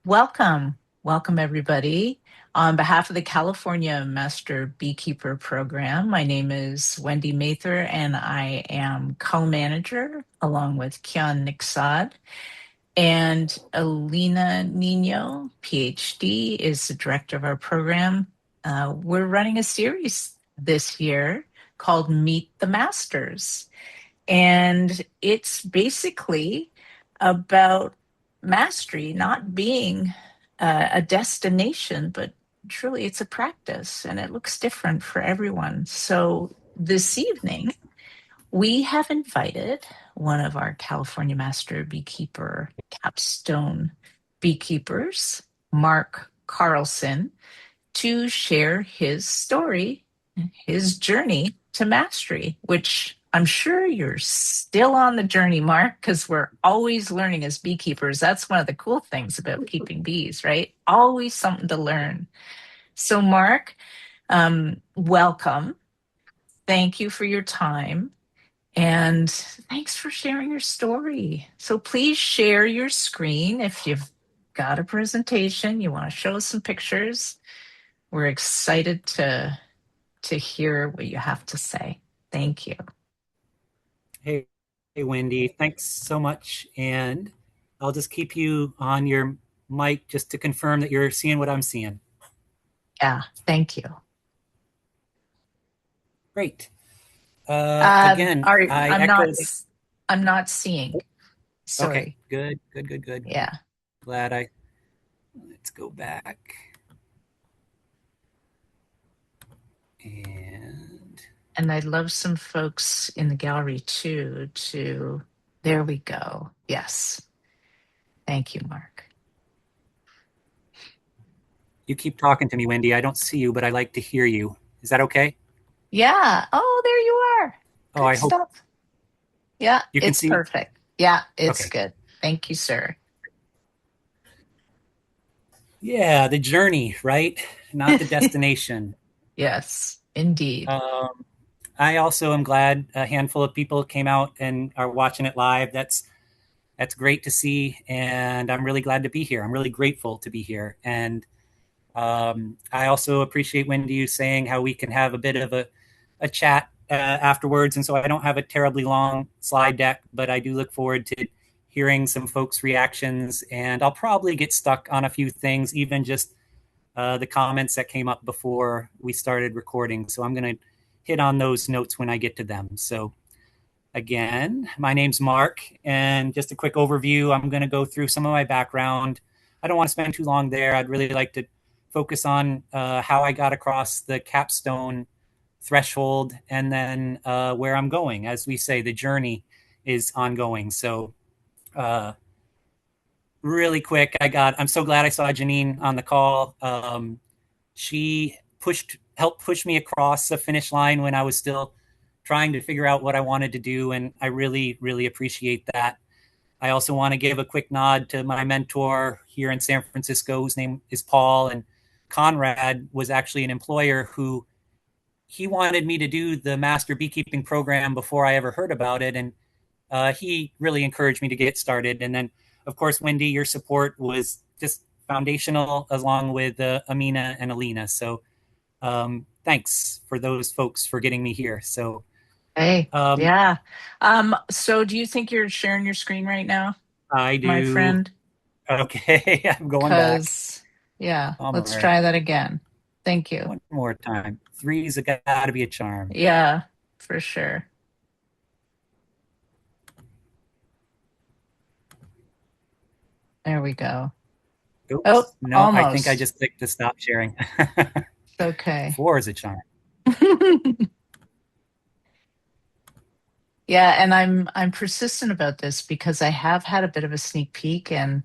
Welcome. Welcome, everybody. On behalf of the California Master Beekeeper Program, my name is Wendy Mather, and I am co-manager along with Kian Nixad. And Alina Nino, PhD, is the director of our program. We're running a series this year called Meet the Masters. And it's basically about mastery not being a destination, but truly it's a practice and it looks different for everyone. So this evening, we have invited one of our California Master Beekeeper capstone beekeepers, Mark Carlson, to share his story, his journey to mastery, which I'm sure you're still on the journey, Mark, because we're always learning as beekeepers. That's one of the cool things about keeping bees, right? Always something to learn. So, Mark, welcome. Thank you for your time. And thanks for sharing your story. So please share your screen if you've got a presentation, you want to show us some pictures. We're excited to hear what you have to say. Thank you. Hey, hey, Wendy, thanks so much. And I'll just keep you on your mic just to confirm that you're seeing what I'm seeing. Yeah, thank you. Great. Again, Are I echo the. I'm not seeing. Okay, Sorry. good, good, good, good. Yeah. Glad I. Let's go back. And And I'd love some folks in the gallery too to there we go. Yes. Thank you, Mark. you keep talking to me, Wendy. I don't see you, but I like to hear you. Is that okay? Yeah. Oh, there you are. Oh, Good I hope stuff. Yeah, you can it's see me. perfect. Yeah, it's Okay. good. Thank you, sir. Yeah, the journey, right? Not the destination. Yes, indeed. Um, I also am glad a handful of people came out and are watching it live. That's great to see, and I'm really glad to be here. I'm really grateful to be here, and I also appreciate Wendy you saying how we can have a bit of a chat afterwards. And so I don't have a terribly long slide deck, but I do look forward to hearing some folks' reactions, and I'll probably get stuck on a few things, even just the comments that came up before we started recording. So I'm going to hit on those notes when I get to them. So again, my name's Mark, and just a quick overview. I'm going to go through some of my background. I don't want to spend too long there. I'd really like to focus on how I got across the capstone threshold and then where I'm going. As we say, the journey is ongoing. So, really quick, I'm so glad I saw Janine on the call. She helped push me across the finish line when I was still trying to figure out what I wanted to do. And I really, really appreciate that. I also want to give a quick nod to my mentor here in San Francisco, whose name is Paul. And Conrad was actually an employer who he wanted me to do the master beekeeping program before I ever heard about it. And he really encouraged me to get started. And then, of course, Wendy, your support was just foundational, along with Amina and Alina. So thanks for those folks for getting me here. So Hey, um, yeah. So do you think you're sharing your screen right now, I my do. friend? Okay, I'm going back. Because, yeah, let's Bummer. try that again. Thank you. One more time. Three's got to be a charm. Yeah, for sure. There we go. Oh, Oops. No, I think I almost. just clicked to stop sharing. Okay. Four is a charm. Yeah, and I'm persistent about this because I have had a bit of a sneak peek, and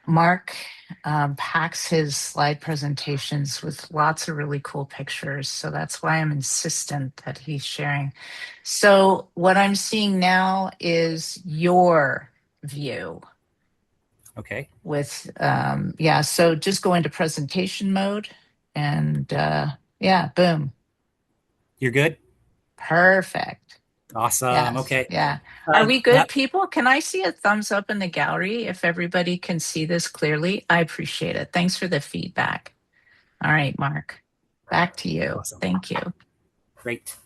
Mark packs his slide presentations with lots of really cool pictures. So that's why I'm insistent that he's sharing. So what I'm seeing now is your view Okay. with, yeah, so just go into presentation mode and yeah, boom. You're good? Perfect. Awesome. Yes, Okay. yeah. Are we good, That people? Can I see a thumbs up in the gallery if everybody can see this clearly? I appreciate it. Thanks for the feedback. All right, Mark, back to you. awesome. Thank you. Great.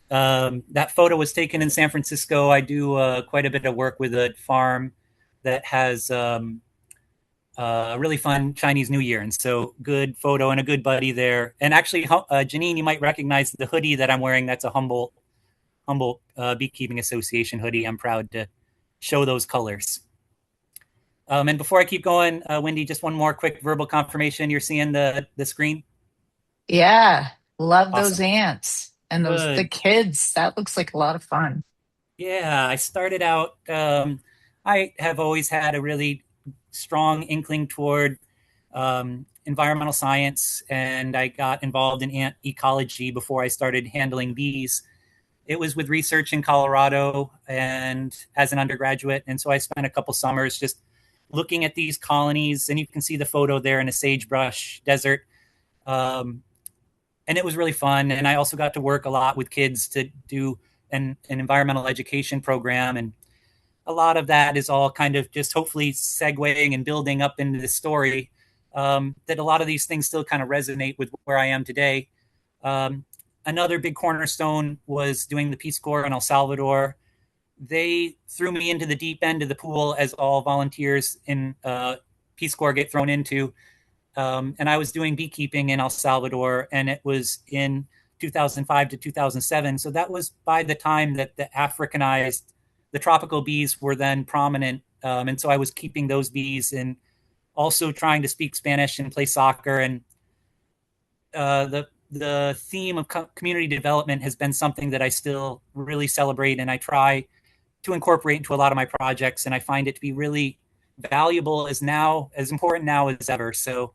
That photo was taken in San Francisco. I do quite a bit of work with a farm that has a really fun Chinese New Year, and so good photo and a good buddy there. And actually, Janine, you might recognize the hoodie that I'm wearing. That's a Humboldt Beekeeping Association hoodie. I'm proud to show those colors. And before I keep going, Wendy, just one more quick verbal confirmation. You're seeing the screen. Yeah, love those Awesome. ants and those the Good. kids. That looks like a lot of fun. Yeah, I started out. I have always had a really strong inkling toward environmental science, and I got involved in ant ecology before I started handling bees. It was with research in Colorado and as an undergraduate, and so I spent a couple summers just looking at these colonies, and you can see the photo there in a sagebrush desert. Um, and it was really fun. And I also got to work a lot with kids to do an environmental education program. And a lot of that is all kind of just hopefully segueing and building up into the story that a lot of these things still kind of resonate with where I am today. Um, Another big cornerstone was doing the Peace Corps in El Salvador. They threw me into the deep end of the pool as all volunteers in Peace Corps get thrown into. And I was doing beekeeping in El Salvador, and it was in 2005 to 2007. So that was by the time that the tropical bees were then prominent. And so I was keeping those bees and also trying to speak Spanish and play soccer. And the theme of community development has been something that I still really celebrate, and I try to incorporate into a lot of my projects. And I find it to be really valuable as important now as ever. So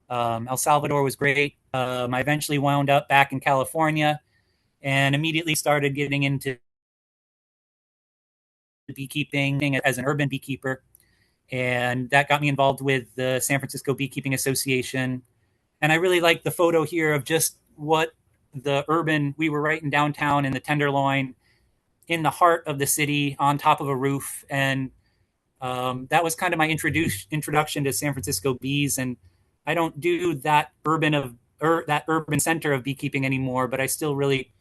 El Salvador was great. I eventually wound up back in California and immediately started getting into beekeeping as an urban beekeeper. And that got me involved with the San Francisco Beekeeping Association. And I really like the photo here of just what we were right in downtown in the Tenderloin, in the heart of the city, on top of a roof. And that was kind of my introduction to San Francisco bees. And I don't do that urban center of beekeeping anymore, but I still really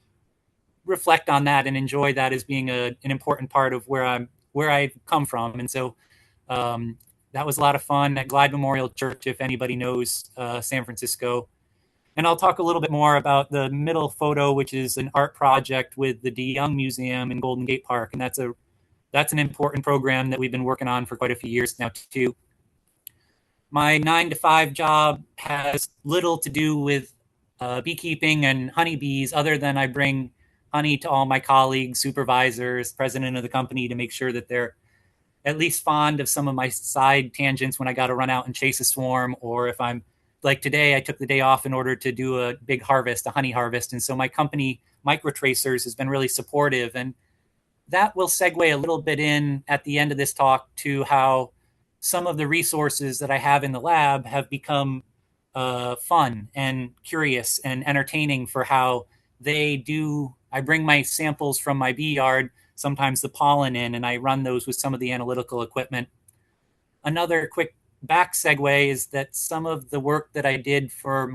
reflect on that and enjoy that as being an important part of where I've come from. And so that was a lot of fun at Glide Memorial Church, if anybody knows San Francisco. And I'll talk a little bit more about the middle photo, which is an art project with the DeYoung Museum in Golden Gate Park, and that's an important program that we've been working on for quite a few years now too. My 9 to 5 job has little to do with beekeeping and honeybees, other than I bring honey to all my colleagues, supervisors, president of the company, to make sure that they're at least fond of some of my side tangents when I got to run out and chase a swarm, or if I'm like today, I took the day off in order to do a big harvest, a honey harvest. And so my company, Microtracers, has been really supportive. And that will segue a little bit in at the end of this talk to how some of the resources that I have in the lab have become fun and curious and entertaining for how they do. I bring my samples from my bee yard, sometimes the pollen in, and I run those with some of the analytical equipment. Another quick back segue is that some of the work that I did for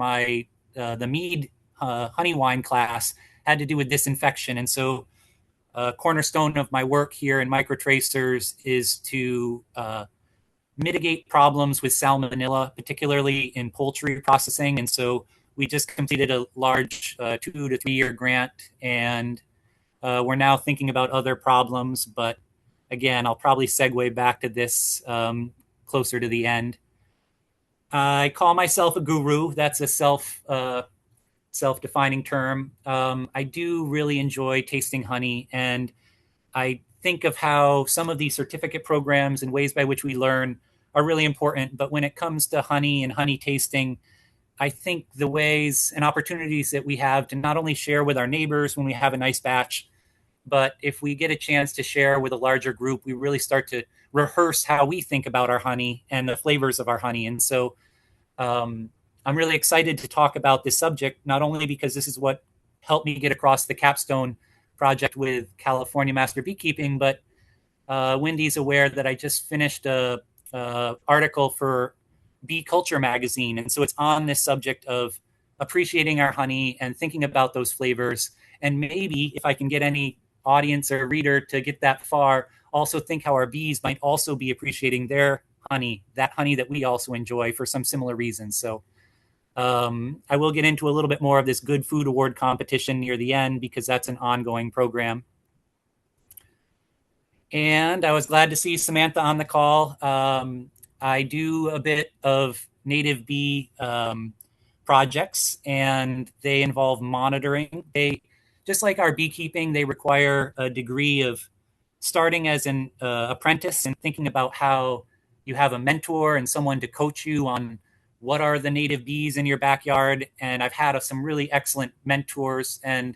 the mead honey wine class had to do with disinfection. And so a cornerstone of my work here in Microtracers is to mitigate problems with salmonella, particularly in poultry processing. And so we just completed a large 2 to 3 year grant, and we're now thinking about other problems. But again, I'll probably segue back to this closer to the end. I call myself a guru. That's a self-defining term. I do really enjoy tasting honey, and I think of how some of these certificate programs and ways by which we learn are really important. But when it comes to honey and honey tasting, I think the ways and opportunities that we have to not only share with our neighbors when we have a nice batch, but if we get a chance to share with a larger group, we really start to rehearse how we think about our honey and the flavors of our honey. And so I'm really excited to talk about this subject, not only because this is what helped me get across the capstone, project with California Master Beekeeping, but Wendy's aware that I just finished a article for Bee Culture magazine, and so it's on this subject of appreciating our honey and thinking about those flavors. And maybe if I can get any audience or reader to get that far, also think how our bees might also be appreciating their honey, that honey that we also enjoy for some similar reasons. So I will get into a little bit more of this Good Food Award competition near the end because that's an ongoing program. And I was glad to see Samantha on the call. I do a bit of native bee projects, and they involve monitoring. They, just like our beekeeping, they require a degree of starting as an apprentice and thinking about how you have a mentor and someone to coach you on what are the native bees in your backyard. And I've had some really excellent mentors, and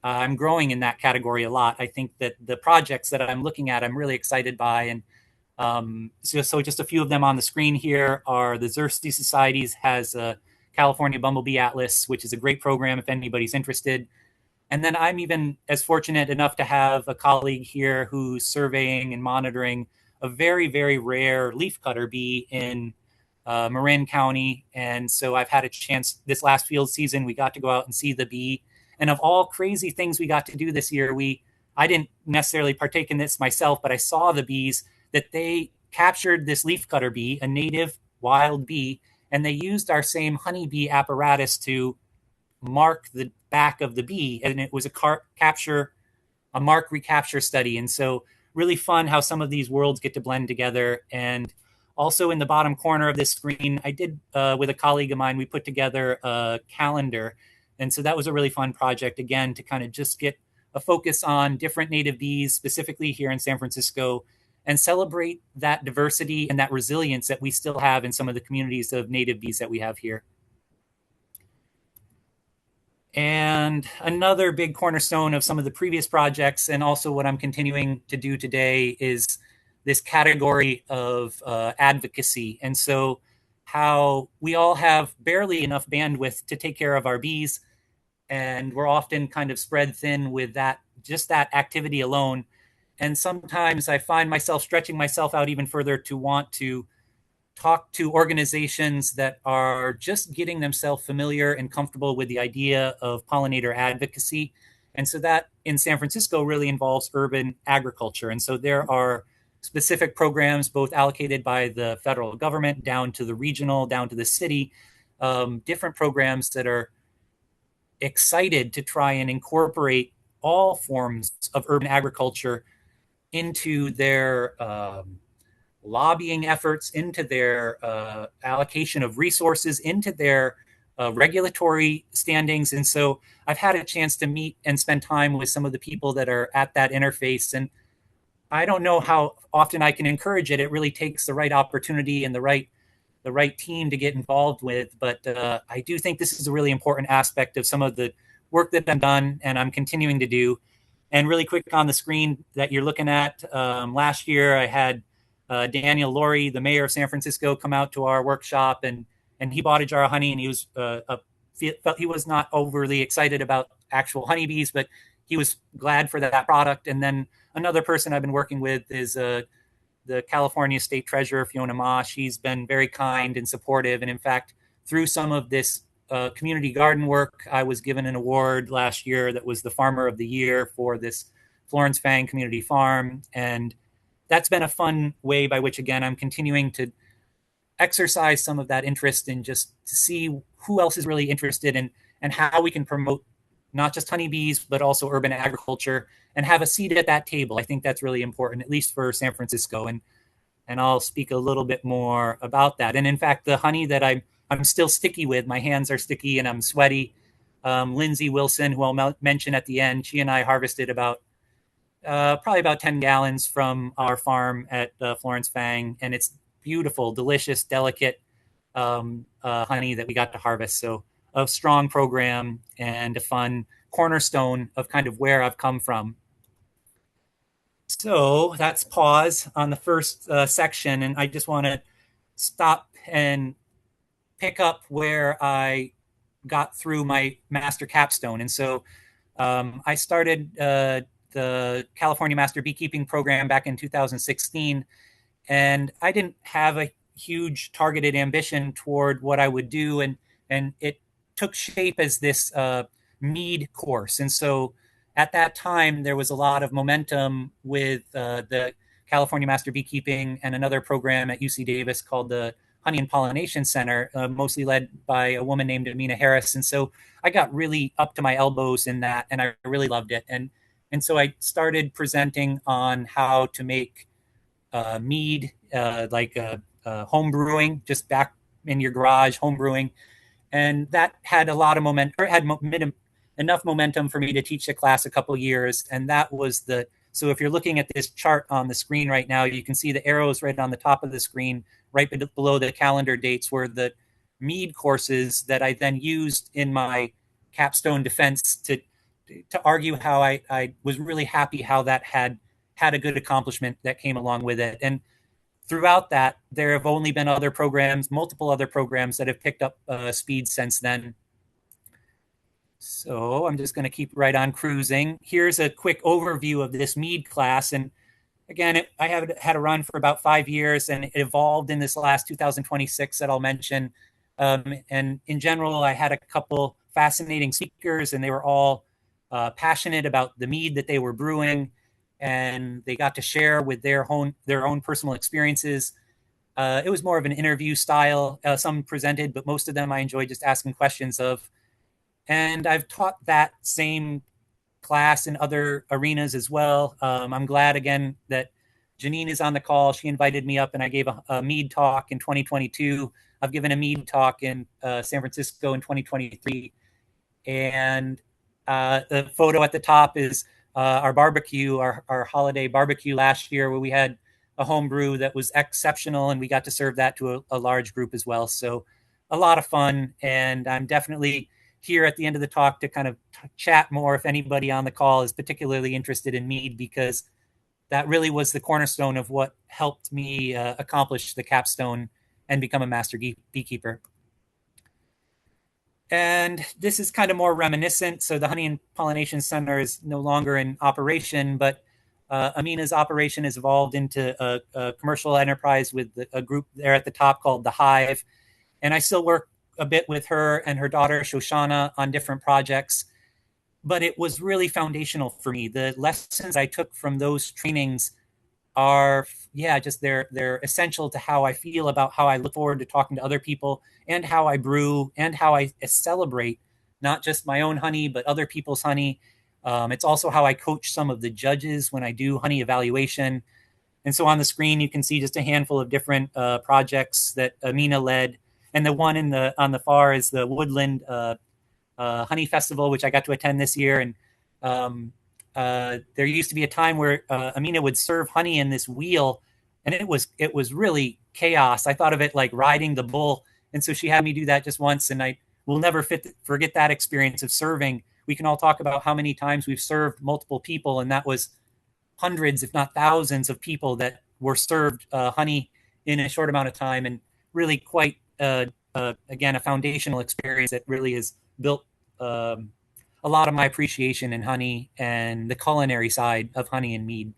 I'm growing in that category a lot. I think that the projects that I'm looking at, I'm really excited by. And so just a few of them on the screen here are the Xerces Societies has a California Bumblebee Atlas, which is a great program if anybody's interested. And then I'm even as fortunate enough to have a colleague here who's surveying and monitoring a very, very rare leafcutter bee in Marin County. And so I've had a chance this last field season, we got to go out and see the bee. And of all crazy things we got to do this year, I didn't necessarily partake in this myself, but I saw the bees that they captured this leafcutter bee, a native wild bee, and they used our same honeybee apparatus to mark the back of the bee, and it was a mark recapture study. And so really fun how some of these worlds get to blend together. And also in the bottom corner of this screen, I did with a colleague of mine, we put together a calendar. And so that was a really fun project, again, to kind of just get a focus on different native bees, specifically here in San Francisco, and celebrate that diversity and that resilience that we still have in some of the communities of native bees that we have here. And another big cornerstone of some of the previous projects, and also what I'm continuing to do today, is this category of advocacy. And so how we all have barely enough bandwidth to take care of our bees, and we're often kind of spread thin with just that activity alone. And sometimes I find myself stretching myself out even further to want to talk to organizations that are just getting themselves familiar and comfortable with the idea of pollinator advocacy. And so that in San Francisco really involves urban agriculture. And so there are specific programs, both allocated by the federal government down to the regional, down to the city, different programs that are excited to try and incorporate all forms of urban agriculture into their lobbying efforts, into their allocation of resources, into their regulatory standings. And so I've had a chance to meet and spend time with some of the people that are at that interface. And I don't know how often I can encourage it. It really takes the right opportunity and the right team to get involved with. But I do think this is a really important aspect of some of the work that I've done and I'm continuing to do. And really quick on the screen that you're looking at, last year I had Daniel Laurie, the mayor of San Francisco, come out to our workshop, and he bought a jar of honey, and he was not overly excited about actual honeybees, but he was glad for that product. And then another person I've been working with is the California State Treasurer, Fiona Ma. She's been very kind and supportive. And in fact, through some of this community garden work, I was given an award last year that was the Farmer of the Year for this Florence Fang Community Farm. And that's been a fun way by which, again, I'm continuing to exercise some of that interest in just to see who else is really interested in and how we can promote not just honeybees, but also urban agriculture and have a seat at that table. I think that's really important, at least for San Francisco. And I'll speak a little bit more about that. And in fact, the honey that I'm still sticky with, my hands are sticky and I'm sweaty. Lindsay Wilson, who I'll mention at the end, she and I harvested probably about 10 gallons from our farm at Florence Fang. And it's beautiful, delicious, delicate honey that we got to harvest. So a strong program and a fun cornerstone of kind of where I've come from. So that's pause on the first section. And I just want to stop and pick up where I got through my master capstone. And so I started the California Master Beekeeping program back in 2016, and I didn't have a huge targeted ambition toward what I would do, and it took shape as this mead course. And so at that time, there was a lot of momentum with the California Master Beekeeping and another program at UC Davis called the Honey and Pollination Center, mostly led by a woman named Amina Harris. And so I got really up to my elbows in that, and I really loved it. And so I started presenting on how to make mead, home brewing, just back in your garage, home brewing. And that had a lot of momentum, or had enough momentum for me to teach the class a couple years. And that was so if you're looking at this chart on the screen right now, you can see the arrows right on the top of the screen, right below the calendar dates, were the mead courses that I then used in my capstone defense to argue how I was really happy how that had a good accomplishment that came along with it. And throughout that, there have only been multiple other programs that have picked up speed since then. So I'm just going to keep right on cruising. Here's a quick overview of this mead class. And again, I have had a run for about 5 years, and it evolved in this last 2026 that I'll mention. And in general, I had a couple fascinating speakers, and they were all passionate about the mead that they were brewing, and they got to share with their own personal experiences. It was more of an interview style. Some presented, but most of them I enjoyed just asking questions of. And I've taught that same class in other arenas as well. I'm glad again that Janine is on the call. She invited me up, and I gave a mead talk in 2022. I've given a mead talk in San Francisco in 2023. And the photo at the top is our barbecue, our holiday barbecue last year, where we had a home brew that was exceptional, and we got to serve that to a large group as well. So a lot of fun, and I'm definitely here at the end of the talk to kind of chat more if anybody on the call is particularly interested in mead, because that really was the cornerstone of what helped me accomplish the capstone and become a master beekeeper. And this is kind of more reminiscent. So the Honey and Pollination Center is no longer in operation, but Amina's operation has evolved into a commercial enterprise with a group there at the top called The Hive. And I still work a bit with her and her daughter, Shoshana, on different projects. But it was really foundational for me. The lessons I took from those trainings are, just they're essential to how I feel about how I look forward to talking to other people, and how I brew, and how I celebrate not just my own honey, but other people's honey. It's also how I coach some of the judges when I do honey evaluation. And so on the screen, you can see just a handful of different projects that Amina led. And the one on the far is the Woodland Honey Festival, which I got to attend this year. And there used to be a time where Amina would serve honey in this wheel, and it was really chaos. I thought of it like riding the bull. And so she had me do that just once, and I will never forget that experience of serving. We can all talk about how many times we've served multiple people, and that was hundreds, if not thousands, of people that were served honey in a short amount of time, and really quite, again, a foundational experience that really has built a lot of my appreciation in honey and the culinary side of honey and mead.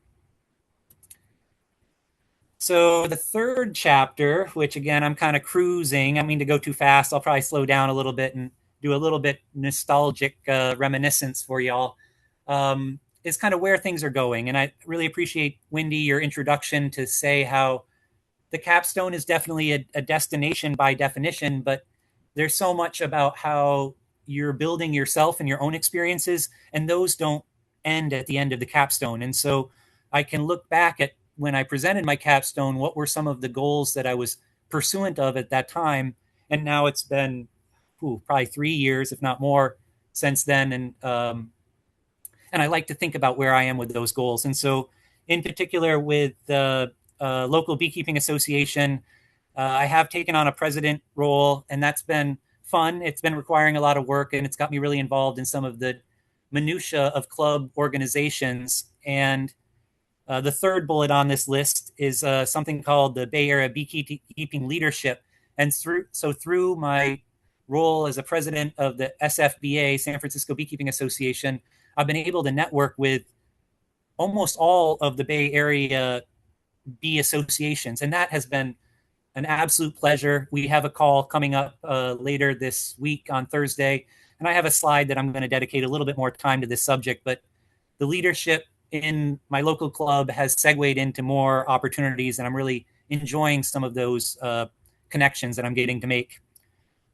So the third chapter, which again, I'm kind of cruising. I mean, to go too fast, I'll probably slow down a little bit and do a little bit nostalgic reminiscence for y'all, is kind of where things are going. And I really appreciate, Wendy, your introduction to say how the capstone is definitely a destination by definition, but there's so much about how you're building yourself and your own experiences, and those don't end at the end of the capstone. And so I can look back at when I presented my capstone, what were some of the goals that I was pursuant of at that time. And now it's been probably 3 years, if not more, since then. And I like to think about where I am with those goals. And so in particular with the local beekeeping association, I have taken on a president role, and that's been fun. It's been requiring a lot of work, and it's got me really involved in some of the minutia of club organizations. And the third bullet on this list is something called the Bay Area Beekeeping Leadership. And through my role as a president of the SFBA, San Francisco Beekeeping Association, I've been able to network with almost all of the Bay Area bee associations, and that has been an absolute pleasure. We have a call coming up later this week on Thursday, and I have a slide that I'm going to dedicate a little bit more time to this subject. But the leadership in my local club has segued into more opportunities, and I'm really enjoying some of those connections that I'm getting to make.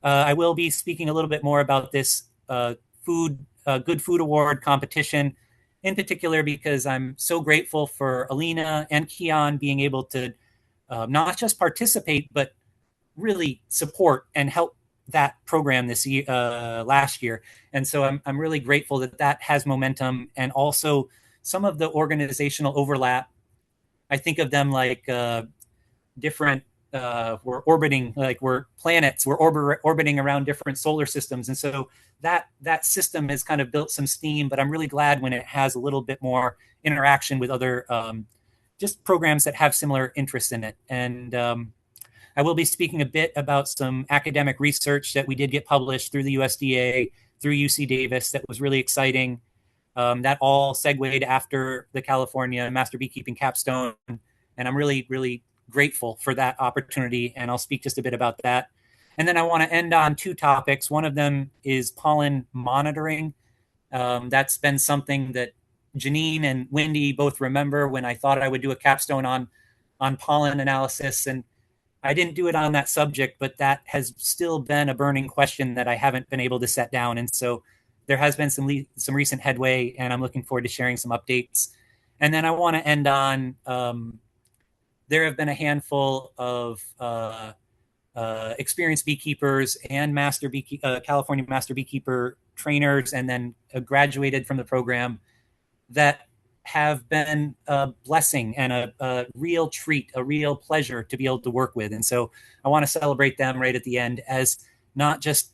I will be speaking a little bit more about this Good Food Award competition, in particular because I'm so grateful for Alina and Keon being able to not just participate, but really support and help that program this year, last year. And so I'm really grateful that that has momentum, and also some of the organizational overlap. I think of them like different we're orbiting, like we're planets, orbiting around different solar systems, and so that system has kind of built some steam. But I'm really glad when it has a little bit more interaction with other just programs that have similar interests in it. And I will be speaking a bit about some academic research that we did get published through the USDA, through UC Davis, that was really exciting. That all segued after the California Master Beekeeping capstone, and I'm really, really grateful for that opportunity, and I'll speak just a bit about that. And then I want to end on two topics. One of them is pollen monitoring. That's been something that Janine and Wendy both remember when I thought I would do a capstone on pollen analysis, and I didn't do it on that subject, but that has still been a burning question that I haven't been able to set down. And so there has been some recent headway, and I'm looking forward to sharing some updates. And then I want to end on there have been a handful of experienced beekeepers and California Master Beekeeper trainers, and then graduated from the program, that have been a blessing and a real treat, a real pleasure to be able to work with. And so I want to celebrate them right at the end as not just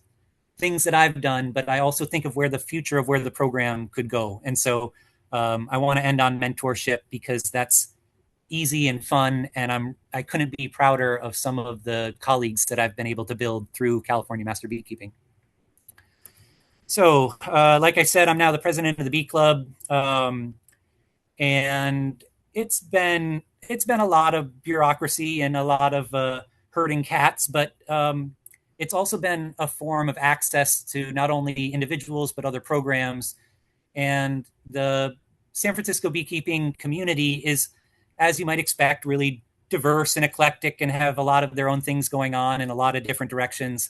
things that I've done, but I also think of where the future of where the program could go. And so I want to end on mentorship, because that's easy and fun, and I couldn't be prouder of some of the colleagues that I've been able to build through California Master Beekeeping. So, like I said, I'm now the president of the Bee Club, and it's been a lot of bureaucracy and a lot of herding cats, but it's also been a form of access to not only individuals but other programs. And the San Francisco beekeeping community is, as you might expect, really diverse and eclectic, and have a lot of their own things going on in a lot of different directions.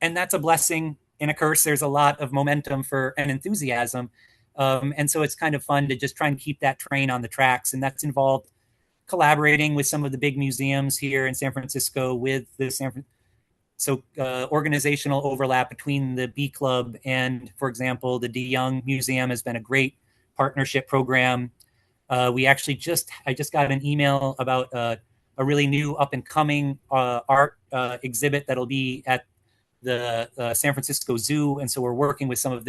And that's a blessing and a curse. There's a lot of momentum for and enthusiasm. And so it's kind of fun to just try and keep that train on the tracks. And that's involved collaborating with some of the big museums here in San Francisco, with the organizational overlap between the Bee Club and, for example, the DeYoung Museum has been a great partnership program. I just got an email about a really new up and coming art exhibit that'll be at the San Francisco Zoo. And so we're working with some of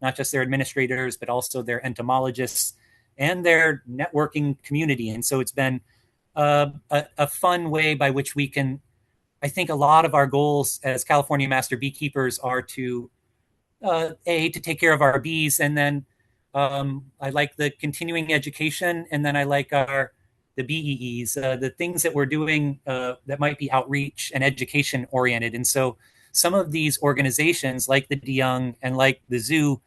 not just their administrators, but also their entomologists and their networking community. And so it's been a fun way by which we can, I think a lot of our goals as California Master Beekeepers are to take care of our bees, and then I like the continuing education, and then I like the BEEs, the things that we're doing that might be outreach and education oriented. And so some of these organizations, like the DeYoung and like the zoo,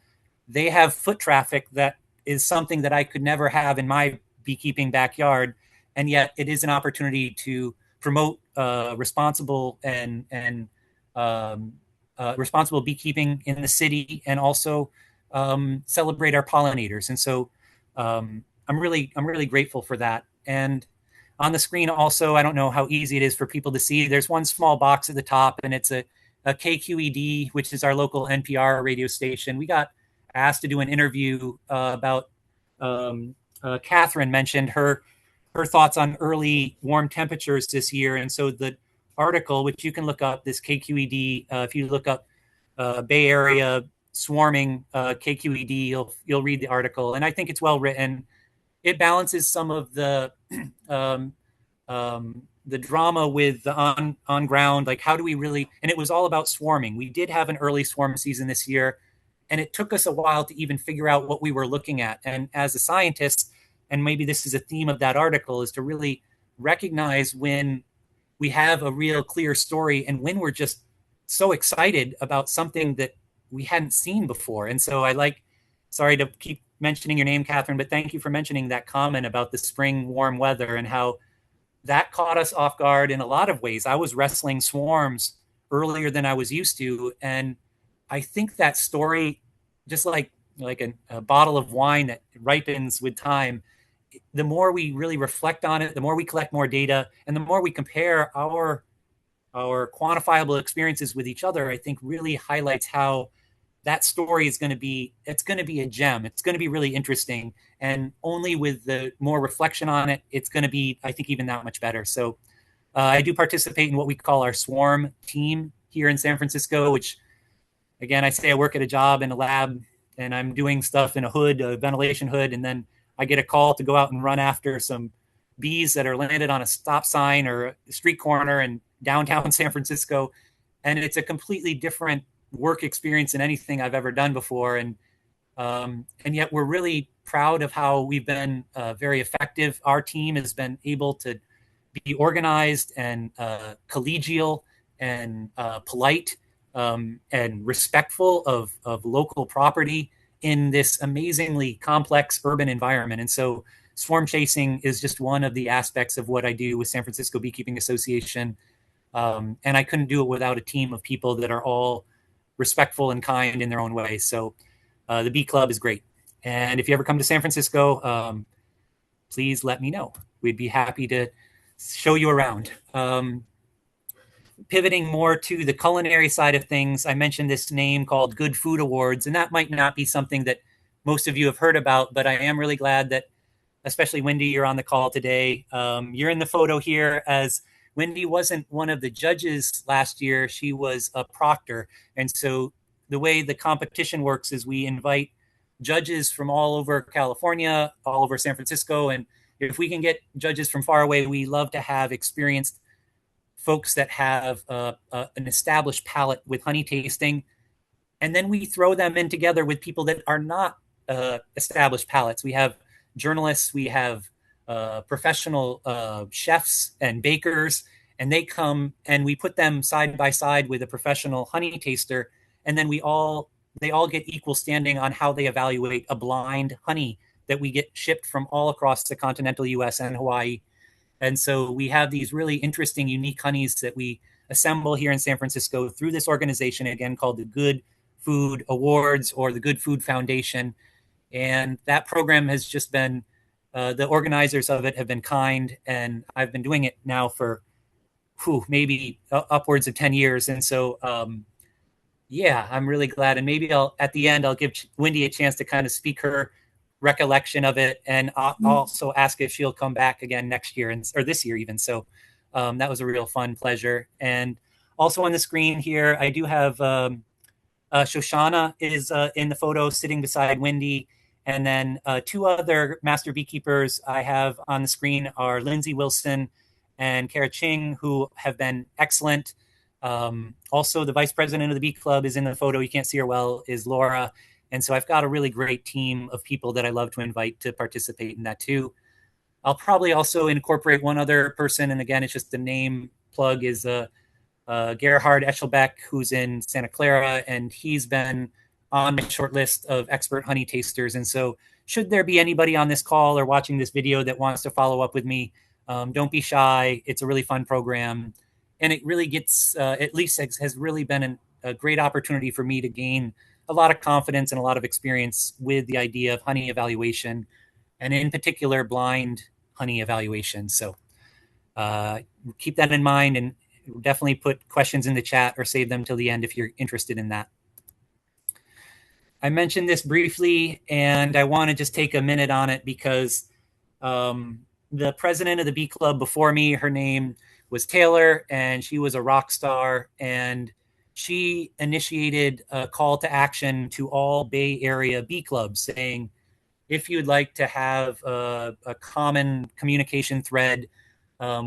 they have foot traffic that is something that I could never have in my beekeeping backyard, and yet it is an opportunity to promote responsible and responsible beekeeping in the city, and also celebrate our pollinators. And so I'm really grateful for that. And on the screen also, I don't know how easy it is for people to see, there's one small box at the top, and it's a KQED, which is our local NPR radio station. We got asked to do an interview about Catherine mentioned her thoughts on early warm temperatures this year. And so the article, which you can look up, this KQED, if you look up Bay Area swarming KQED, you'll read the article. And I think it's well written. It balances some of the drama with the on ground, like how do we really, and it was all about swarming. We did have an early swarm season this year, And it took us a while to even figure out what we were looking at. And as a scientist, and maybe this is a theme of that article, is to really recognize when we have a real clear story and when we're just so excited about something that we hadn't seen before. And so I like, sorry to keep mentioning your name, Catherine, but thank you for mentioning that comment about the spring warm weather and how that caught us off guard in a lot of ways. I was wrestling swarms earlier than I was used to. And I think that story, just like a bottle of wine that ripens with time, the more we really reflect on it, the more we collect more data, and the more we compare our quantifiable experiences with each other, I think really highlights how that story is going to be, it's going to be a gem. It's going to be really interesting. And only with the more reflection on it, it's going to be, I think, even that much better. So I do participate in what we call our swarm team here in San Francisco, which, again, I say I work at a job in a lab and I'm doing stuff in a hood, a ventilation hood, and then I get a call to go out and run after some bees that are landed on a stop sign or a street corner in downtown San Francisco. And it's a completely different work experience than anything I've ever done before. And yet we're really proud of how we've been very effective. Our team has been able to be organized and collegial and polite and respectful of local property in this amazingly complex urban environment. And so swarm chasing is just one of the aspects of what I do with San Francisco Beekeeping Association. And I couldn't do it without a team of people that are all respectful and kind in their own way. So the Bee Club is great. And if you ever come to San Francisco, please let me know. We'd be happy to show you around. Pivoting more to the culinary side of things, I mentioned this name called Good Food Awards, and that might not be something that most of you have heard about, but I am really glad that, especially Wendy, you're on the call today. You're in the photo here, as Wendy wasn't one of the judges last year. She was a proctor. And so the way the competition works is we invite judges from all over California, all over San Francisco. And if we can get judges from far away, we love to have experienced folks that have an established palate with honey tasting. And then we throw them in together with people that are not established palates. We have journalists, we have professional chefs and bakers, and they come and we put them side by side with a professional honey taster. And then they all get equal standing on how they evaluate a blind honey that we get shipped from all across the continental US and Hawaii. And so we have these really interesting, unique honeys that we assemble here in San Francisco through this organization, again, called the Good Food Awards or the Good Food Foundation. And that program has just been, the organizers of it have been kind. And I've been doing it now for maybe upwards of 10 years. And so, yeah, I'm really glad. And maybe at the end, I'll give Wendy a chance to kind of speak her recollection of it, and I'll also ask if she'll come back again next year or this year even. So that was a real fun pleasure. And also on the screen here, I do have Shoshana is in the photo sitting beside Wendy. And then two other master beekeepers I have on the screen are Lindsay Wilson and Kara Ching, who have been excellent. Also, the vice president of the Bee Club is in the photo. You can't see her well, is Laura. And so I've got a really great team of people that I love to invite to participate in that too. I'll probably also incorporate one other person. And again, it's just the name plug is Gerhard Eschelbeck, who's in Santa Clara, and he's been on my short list of expert honey tasters. And so should there be anybody on this call or watching this video that wants to follow up with me, don't be shy. It's a really fun program. And it really gets, at least has really been a great opportunity for me to gain a lot of confidence and a lot of experience with the idea of honey evaluation, and in particular, blind honey evaluation. So keep that in mind, and definitely put questions in the chat or save them till the end if you're interested in that. I mentioned this briefly, and I want to just take a minute on it because the president of the Bee Club before me, her name was Taylor, and she was a rock star, and she initiated a call to action to all Bay Area bee clubs saying, if you'd like to have a common communication thread,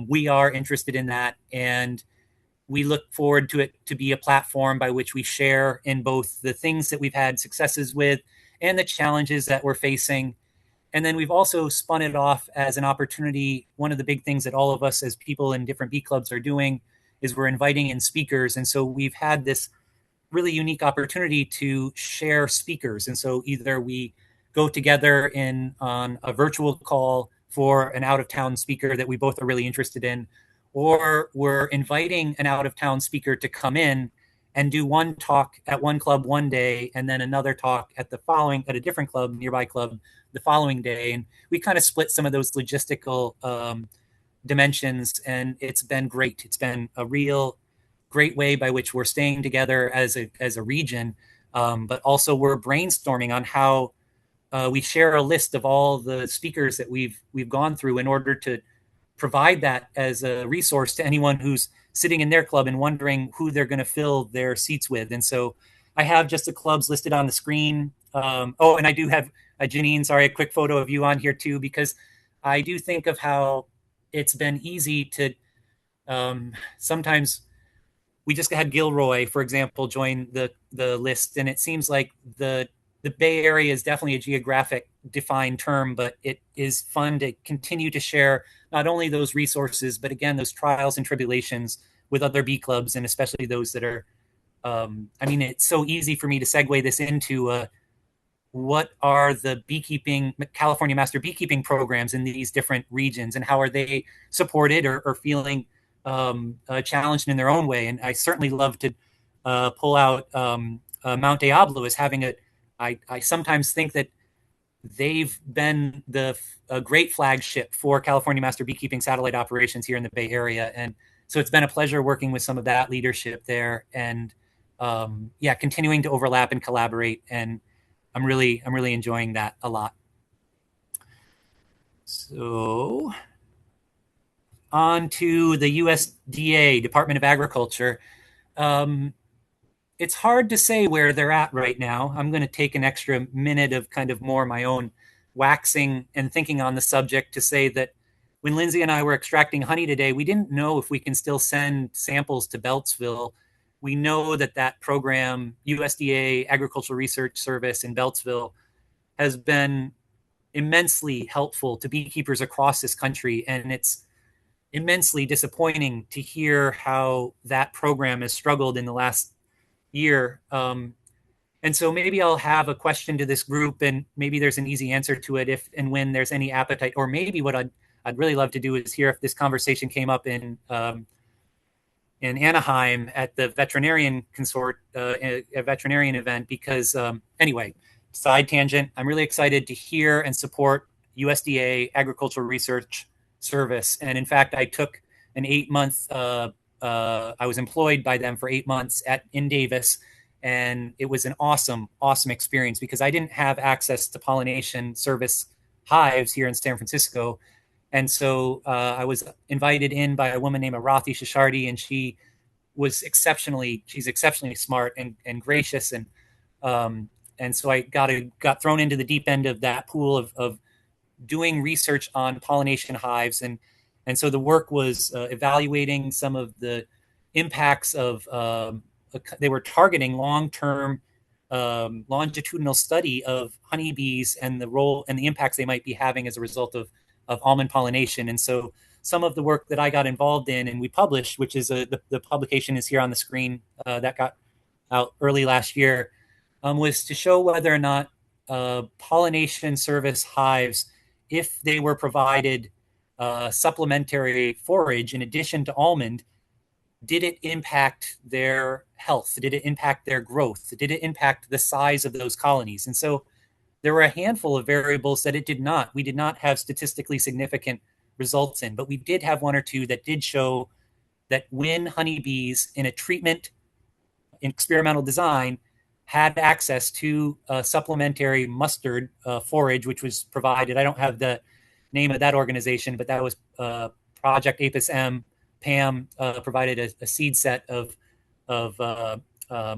we are interested in that. And we look forward to it to be a platform by which we share in both the things that we've had successes with and the challenges that we're facing. And then we've also spun it off as an opportunity. One of the big things that all of us as people in different bee clubs are doing is we're inviting in speakers. And so we've had this really unique opportunity to share speakers. And so either we go together in on a virtual call for an out of town speaker that we both are really interested in, or we're inviting an out of town speaker to come in and do one talk at one club one day and then another talk at a different club, nearby club, the following day. And we kind of split some of those logistical dimensions, and it's been great. It's been a real great way by which we're staying together as a region, but also we're brainstorming on how we share a list of all the speakers that we've gone through in order to provide that as a resource to anyone who's sitting in their club and wondering who they're going to fill their seats with. And so I have just the clubs listed on the screen. Oh, and I do have Janine, sorry, a quick photo of you on here too, because I do think of how it's been easy to sometimes we just had Gilroy, for example, join the list, and it seems like the Bay Area is definitely a geographic defined term, but it is fun to continue to share not only those resources, but again, those trials and tribulations with other bee clubs, and especially those that are. I mean, it's so easy for me to segue this into what are the California Master Beekeeping programs in these different regions, and how are they supported or feeling challenged in their own way. And I certainly love to pull out Mount Diablo as having I sometimes think that they've been a great flagship for California Master Beekeeping satellite operations here in the Bay Area. And so it's been a pleasure working with some of that leadership there, and yeah, continuing to overlap and collaborate. And I'm really enjoying that a lot. So on to the USDA, Department of Agriculture. It's hard to say where they're at right now. I'm going to take an extra minute of kind of more my own waxing and thinking on the subject to say that when Lindsay and I were extracting honey today, we didn't know if we can still send samples to Beltsville. We know that that program, USDA Agricultural Research Service in Beltsville, has been immensely helpful to beekeepers across this country. And it's immensely disappointing to hear how that program has struggled in the last year. And so maybe I'll have a question to this group, and maybe there's an easy answer to it if and when there's any appetite. Or maybe what I'd really love to do is hear if this conversation came up in Anaheim at the veterinarian a veterinarian event. Because anyway, side tangent, I'm really excited to hear and support USDA Agricultural Research Service. And in fact, I took an 8-month I was employed by them for 8 months in Davis, and it was an awesome experience because I didn't have access to pollination service hives here in San Francisco. And so I was invited in by a woman named Arathi Shishardi, and she's exceptionally smart and gracious. And so I got thrown into the deep end of that pool of doing research on pollination hives. And so the work was evaluating some of the impacts of, they were targeting long-term longitudinal study of honeybees and the role and the impacts they might be having as a result of almond pollination. And so some of the work that I got involved in and we published, which is the publication is here on the screen, that got out early last year, was to show whether or not pollination service hives, if they were provided supplementary forage in addition to almond, did it impact their health? Did it impact their growth? Did it impact the size of those colonies? And so there were a handful of variables that it did not. We did not have statistically significant results in, but we did have one or two that did show that when honeybees in a treatment experimental design had access to supplementary mustard forage, which was provided. I don't have the name of that organization, but that was Project Apis M. Pam provided a seed set of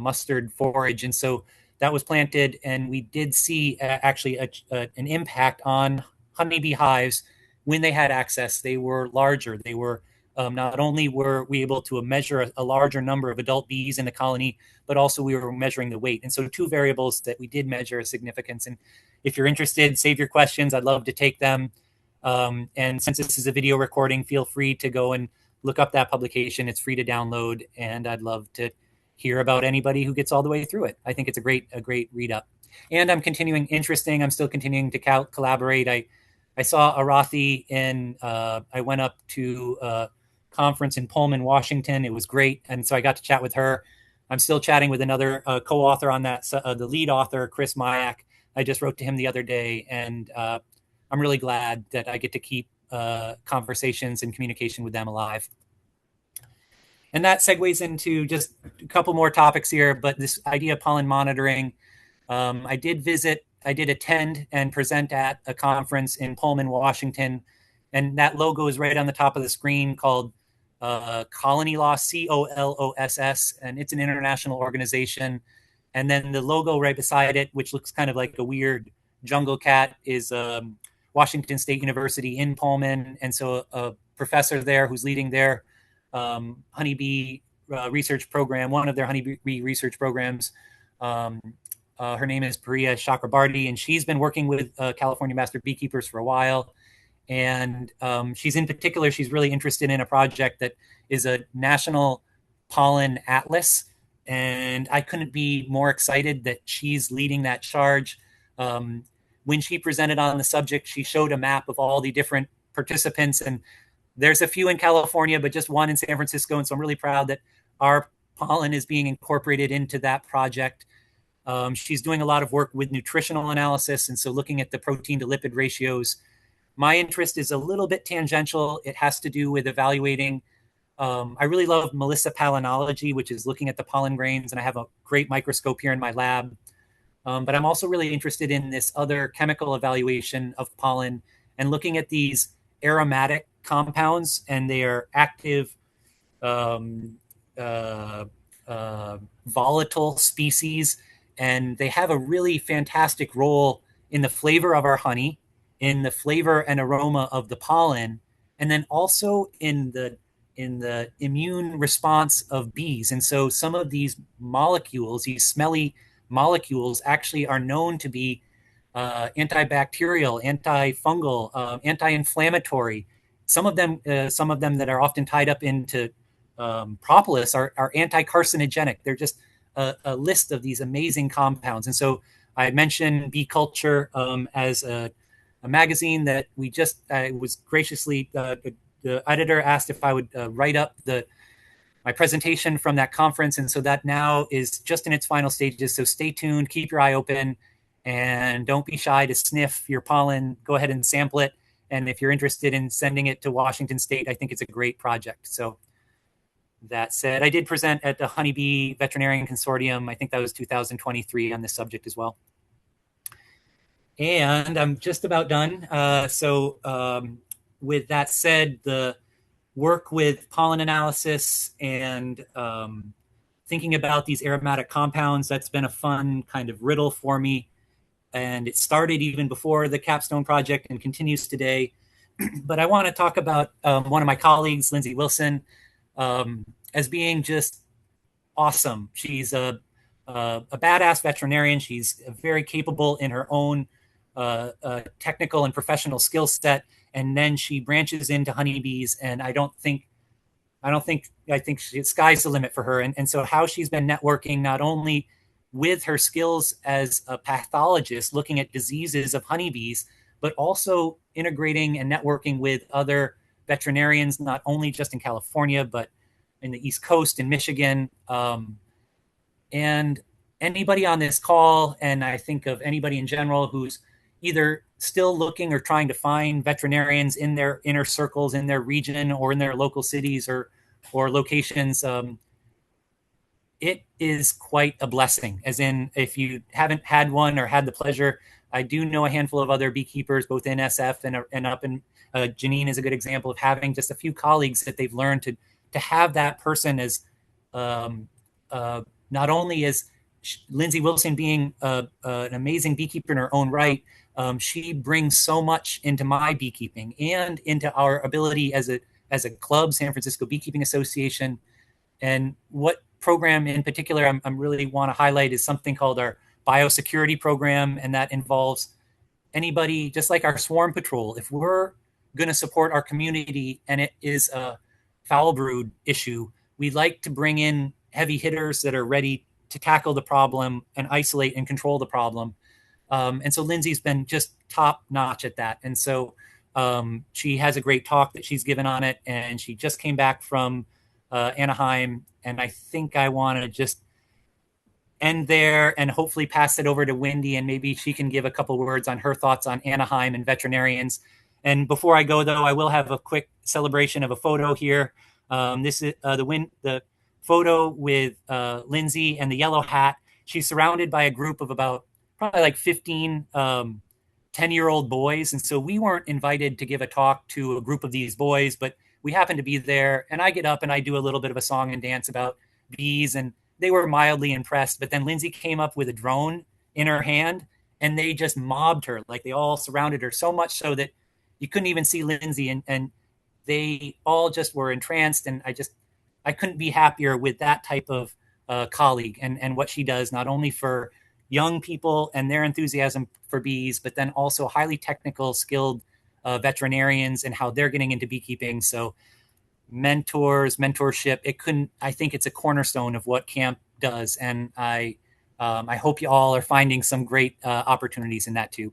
mustard forage, and so that was planted, and we did see actually an impact on honeybee hives when they had access. They were larger. They were Not only were we able to measure a larger number of adult bees in the colony, but also we were measuring the weight. And so two variables that we did measure of significance. And if you're interested, save your questions. I'd love to take them. And since this is a video recording, feel free to go and look up that publication. It's free to download, and I'd love to hear about anybody who gets all the way through it. I think it's a great read up. And I'm still continuing to collaborate. I saw Arathi I went up to a conference in Pullman, Washington. It was great. And so I got to chat with her. I'm still chatting with another co-author on that, the lead author, Chris Mayak. I just wrote to him the other day, and I'm really glad that I get to keep conversations and communication with them alive. And that segues into just a couple more topics here, but this idea of pollen monitoring. I did attend and present at a conference in Pullman, Washington, and that logo is right on the top of the screen called Colony Loss, COLOSS, and it's an international organization. And then the logo right beside it, which looks kind of like a weird jungle cat, is Washington State University in Pullman. And so a professor there who's leading their honeybee research program, one of their honeybee research programs, her name is Priya Chakrabarty, and she's been working with California Master Beekeepers for a while. And she's really interested in a project that is a national pollen atlas. And I couldn't be more excited that she's leading that charge. When she presented on the subject, she showed a map of all the different participants, and there's a few in California, but just one in San Francisco. And so I'm really proud that our pollen is being incorporated into that project. She's doing a lot of work with nutritional analysis, and so looking at the protein to lipid ratios. My interest is a little bit tangential. It has to do with evaluating. I really love melissopalanology, which is looking at the pollen grains, and I have a great microscope here in my lab. But I'm also really interested in this other chemical evaluation of pollen and looking at these aromatic compounds and their active volatile species. And they have a really fantastic role in the flavor of our honey, in the flavor and aroma of the pollen, and then also in the immune response of bees. And so some of these molecules, these smelly molecules, actually are known to be antibacterial, antifungal, anti-inflammatory. Some of them that are often tied up into propolis are anti-carcinogenic. They're just a list of these amazing compounds. And so I mentioned Bee Culture as a magazine that I was graciously, the editor asked if I would write up my presentation from that conference. And so that now is just in its final stages. So stay tuned, keep your eye open, and don't be shy to sniff your pollen. Go ahead and sample it. And if you're interested in sending it to Washington State, I think it's a great project. So that said, I did present at the Honeybee Veterinarian Consortium. I think that was 2023 on this subject as well. And I'm just about done. With that said, the work with pollen analysis and thinking about these aromatic compounds, that's been a fun kind of riddle for me. And it started even before the Capstone project and continues today. But I want to talk about one of my colleagues, Lindsay Wilson, as being just awesome. She's a badass veterinarian. She's very capable in her own technical and professional skill set. And then she branches into honeybees. And I think sky's the limit for her. And so how she's been networking not only with her skills as a pathologist, looking at diseases of honeybees, but also integrating and networking with other veterinarians, not only just in California, but in the East Coast, in Michigan. And anybody on this call, and I think of anybody in general who's either still looking or trying to find veterinarians in their inner circles, in their region, or in their local cities or locations, it is quite a blessing. As in, if you haven't had one or had the pleasure, I do know a handful of other beekeepers, both in SF and up in Janine is a good example of having just a few colleagues that they've learned to have that person as not only as Lindsay Wilson being an amazing beekeeper in her own right, she brings so much into my beekeeping and into our ability as as a club, San Francisco Beekeeping Association. And what program in particular I'm really want to highlight is something called our biosecurity program, and that involves anybody, just like our swarm patrol. If we're going to support our community and it is a foul brood issue, we like to bring in heavy hitters that are ready to tackle the problem and isolate and control the problem. And so Lindsay's been just top notch at that. And so she has a great talk that she's given on it. And she just came back from Anaheim. And I think I want to just end there and hopefully pass it over to Wendy, and maybe she can give a couple words on her thoughts on Anaheim and veterinarians. And before I go, though, I will have a quick celebration of a photo here. This is the photo with Lindsay and the yellow hat. She's surrounded by a group of about probably like 15 10-year-old boys. And so we weren't invited to give a talk to a group of these boys, but we happened to be there. And I get up and I do a little bit of a song and dance about bees, and they were mildly impressed. But then Lindsay came up with a drone in her hand, and they just mobbed her. Like, they all surrounded her, so much so that you couldn't even see Lindsay. And they all just were entranced. And I couldn't be happier with that type of colleague and what she does, not only for young people and their enthusiasm for bees, but then also highly technical, skilled veterinarians and how they're getting into beekeeping. So mentorship, I think it's a cornerstone of what camp does. And I hope you all are finding some great opportunities in that too.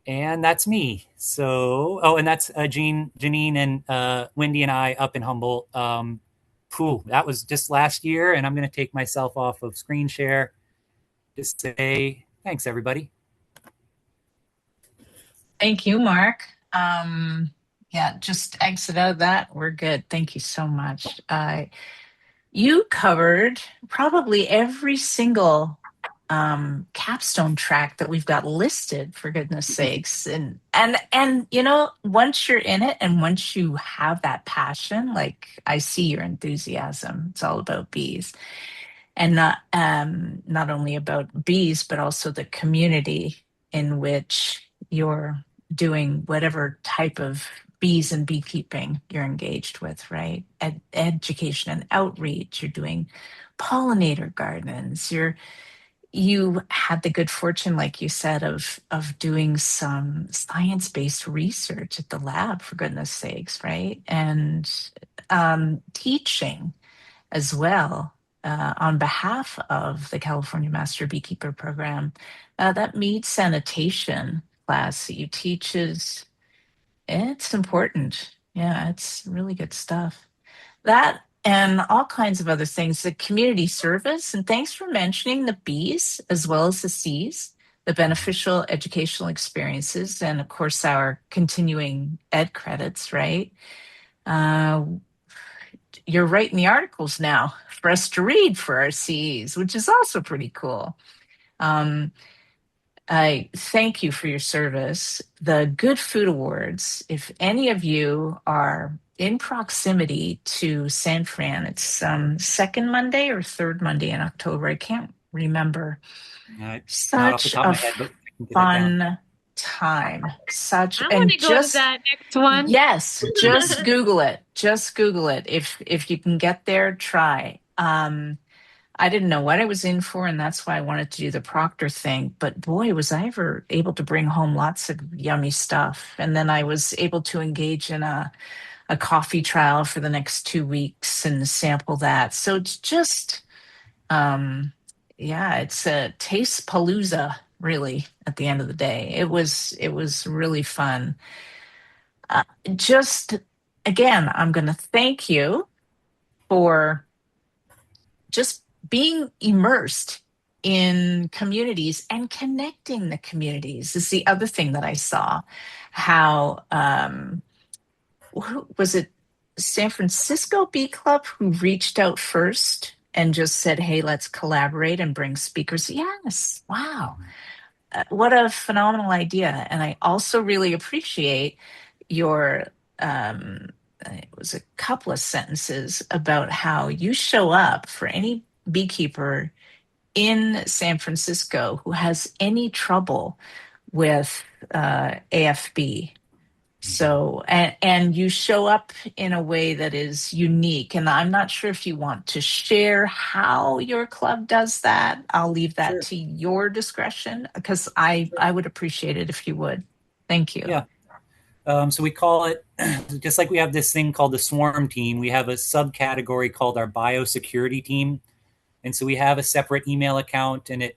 And that's me. So, and that's Janine and Wendy and I up in Humboldt. That was just last year. And I'm going to take myself off of screen share to say thanks, everybody. Thank you, Mark. Yeah, just exit out of that. We're good. Thank you so much. You covered probably every single capstone track that we've got listed, for goodness sakes. And once you're in it and once you have that passion, like, I see your enthusiasm. It's all about bees, and not only about bees, but also the community in which you're doing whatever type of bees and beekeeping you're engaged with, right? Education and outreach. You're doing pollinator gardens. You had the good fortune, like you said, of doing some science-based research at the lab, for goodness sakes, right? And teaching as well, on behalf of the California Master Beekeeper program. That mead sanitation class that you teach it's important. Yeah, it's really good stuff. That and all kinds of other things, the community service. And thanks for mentioning the bees as well as the Cs, the beneficial educational experiences, and of course, our continuing ed credits, right? Uh, you're writing the articles now for us to read for our CEs, which is also pretty cool. I thank you for your service. The Good Food Awards, if any of you are in proximity to San Fran, it's second Monday or third Monday in October. I can't remember. Not off the Such top a of my head, but I can get that down. fun time. I want to go to that next one. Yes, just Google it. Just Google it. If you can get there, try. I didn't know what I was in for, and that's why I wanted to do the Proctor thing. But boy, was I ever able to bring home lots of yummy stuff. And then I was able to engage in a coffee trial for the next 2 weeks and sample that. So it's just, yeah, it's a taste palooza, really, at the end of the day. It was really fun. Just again, I'm going to thank you for just being immersed in communities and connecting the communities. Is the other thing that I saw. How was it San Francisco Bee Club who reached out first and just said, hey, let's collaborate and bring speakers? Yes. Wow. What a phenomenal idea. And I also really appreciate your it was a couple of sentences about how you show up for any beekeeper in San Francisco who has any trouble with AFB, So, and you show up in a way that is unique. And I'm not sure if you want to share how your club does that. I'll leave that Sure. to your discretion because I would appreciate it if you would. Thank you. Yeah. So we call it, just like we have this thing called the swarm team, we have a subcategory called our biosecurity team. And so we have a separate email account, and it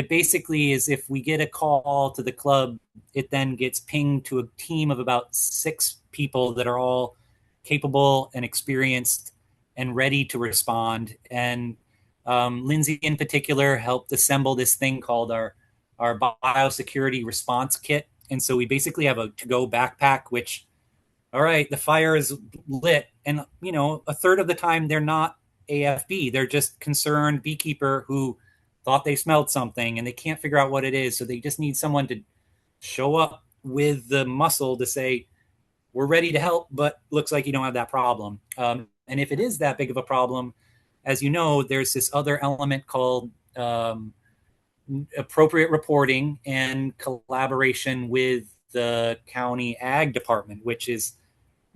basically is, if we get a call to the club, it then gets pinged to a team of about 6 people that are all capable and experienced and ready to respond. And Lindsay in particular helped assemble this thing called our biosecurity response kit. And so we basically have a to-go backpack, which, all right, the fire is lit, and a third of the time they're not AFB. They're just concerned beekeeper who thought they smelled something and they can't figure out what it is. So they just need someone to show up with the muscle to say, we're ready to help, but looks like you don't have that problem. And if it is that big of a problem, as you know, there's this other element called appropriate reporting and collaboration with the county ag department, which is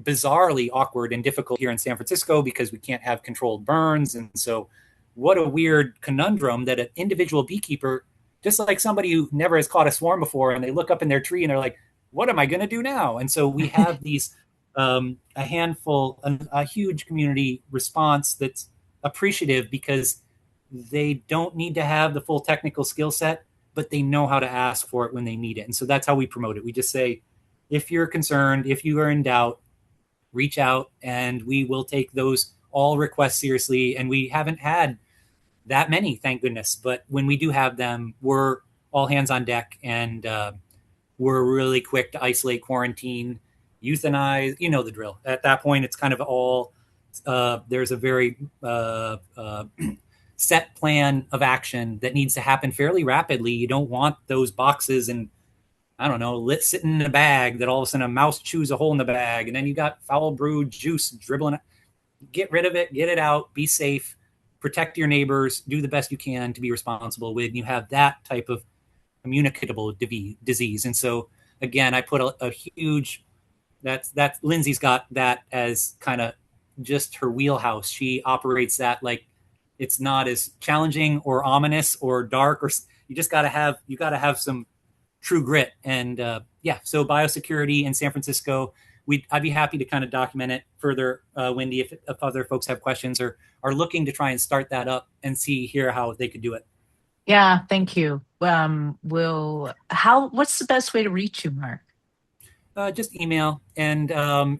bizarrely awkward and difficult here in San Francisco because we can't have controlled burns. And so what a weird conundrum that an individual beekeeper, just like somebody who never has caught a swarm before, and they look up in their tree and they're like, what am I going to do now? And so we have these, a handful, a huge community response that's appreciative because they don't need to have the full technical skill set, but they know how to ask for it when they need it. And so that's how we promote it. We just say, if you're concerned, if you are in doubt, reach out, and we will take those all requests seriously. And we haven't had that many, thank goodness. But when we do have them, we're all hands on deck, and we're really quick to isolate, quarantine, euthanize. You know the drill. At that point, it's kind of all, there's a very set plan of action that needs to happen fairly rapidly. You don't want those boxes and, I don't know, sitting in a bag that all of a sudden a mouse chews a hole in the bag, and then you got foul brewed juice dribbling. Get rid of it, get it out, be safe, protect your neighbors, do the best you can to be responsible when you have that type of communicable disease. And so, again, I put a huge, that's Lindsay's got that as kind of just her wheelhouse. She operates that like it's not as challenging or ominous or dark, or you got to have some true grit. And so biosecurity in San Francisco, I'd be happy to kind of document it further, Wendy, if other folks have questions or are looking to try and start that up and hear how they could do it. Yeah, thank you. What's the best way to reach you, Mark? Just email. And